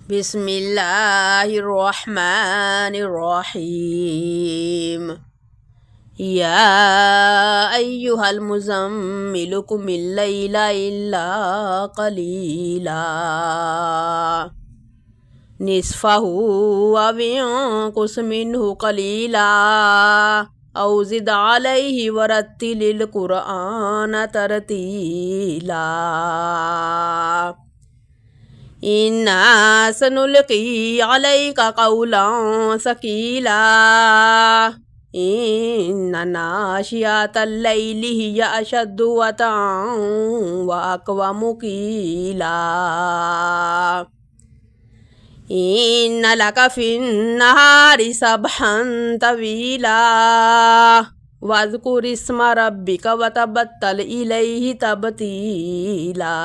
बिस्मिल्लाहिर्रहमानिर्रहीम। या अय्युहल मुज़म्मिल कुमिल लैला इल्ला क़लीला निस्फ़हु अव इंक़ुस मिन्हु क़लीला औ ज़िद अलैहि वरत्तिलिल क़ुरआन तरतीला। इन्ना सनुल्क़ी अलैका क़ौलन सक़ीला इन्ना नाशियतल लैलि हिय अशद्दु वतअन व अक़वमु क़ीला। इन्ना लका फ़िन्नहारि सबहन तवीला वज़्कुर इस्म रब्बिका वतबत्तल इलैहि तबतीला।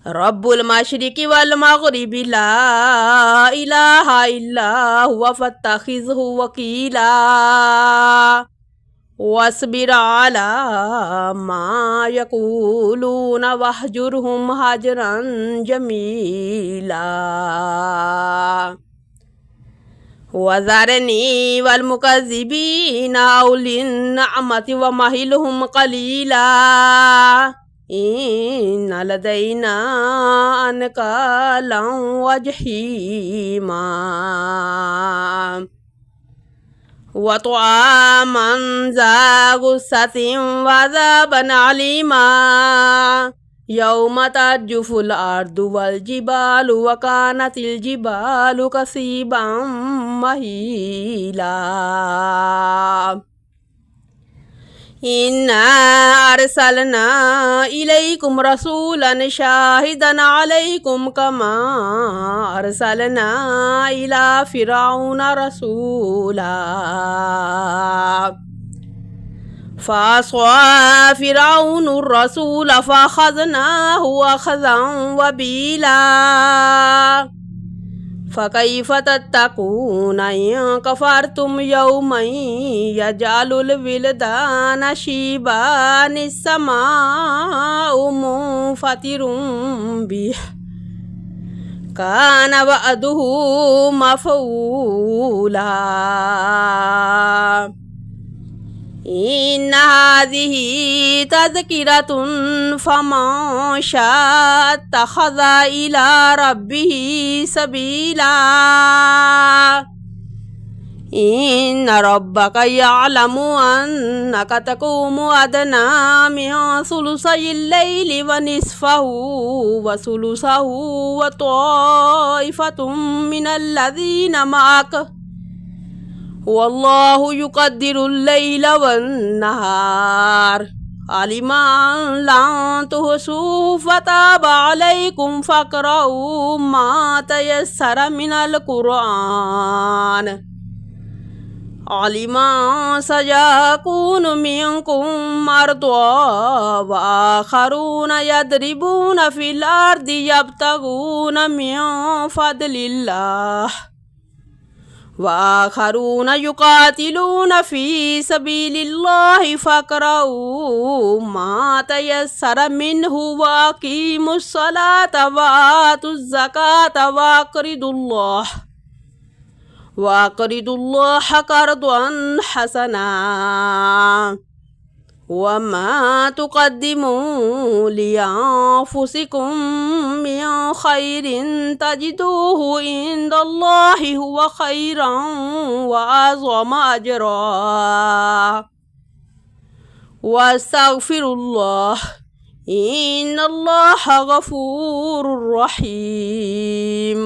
रब्बुल मशरिक़ि वल मग़रिबि ला इलाहा इल्ला हुवा फत्तख़िज़हु वकीला वस्बिर अला मा यक़ूलून वहजुरहुम हजरन जमीला। वज़रनी वल मुकज़्ज़िबीना उलिन निअमति वमहिलहुम क़लीला इन्ना लदैना अनकालन व जहीमा व तआमन ज़ा गुस्सतिन व अज़ाबन अलीमा यौम तर्जुफुल अर्दु वल जिबालु व कानतिल जिबालु कसीबन महीला। इन्ना अरसलना इलैकुम रसूलन शाहिदन अलैकुम कमा अरसलना इला फ़िरऔन रसूला फ़अस्वा फ़िरऔनुर रसूल फ़अख़ज़नाहु अख़ज़न वबीला। फ़कैफ़ तत्तक़ून इन कफ़रतुम यौमन यजअलुल विल्दान शिबा निस्समाउ मुन्फ़तिरुम बिहि कान वअदुहु मफ़ऊला। इन्ना हाज़िही तज़किरतुन फ़मन शाअ इत्तख़ज़ इला रब्बिही सबीला। इन्ना रब्बका यअलमु अन्नका तक़ूमु अदना मिन सुलुसैल लैलि व निस्फ़हु व सुलुसहु व ताइफ़तुम मिनल्लज़ीना मअक वल्लाहु युक़द्दिरुल लैल वन्नहार अलिमा अन लन तुहसूहु फ़ताब अलैकुम फ़क़रऊ मा तयस्सर मिनल क़ुरआन अलिमा सयकूनु मिनकुम मर्दा व आख़रून यद्रिबून फ़िल अर्दि यब्तगून मिन फ़द्लिल्लाह व आख़रून युक़ातिलून फ़ी सबीलिल्लाहि फ़क़रऊ मा तयस्सर मिन्हु व अक़ीमुस्सलात व आतुज़्ज़कात व अक़रिदुल्लाह क़र्ज़न हसना वमा तुक़द्दिमू लिअन्फ़ुसिकुम मिन ख़ैरिन तजिदूहु इंदल्लाहि हुवा ख़ैरन व अअज़म अजरा वस्तग़फ़िरुल्लाह इन्नल्लाह गफ़ूरुर रहीम।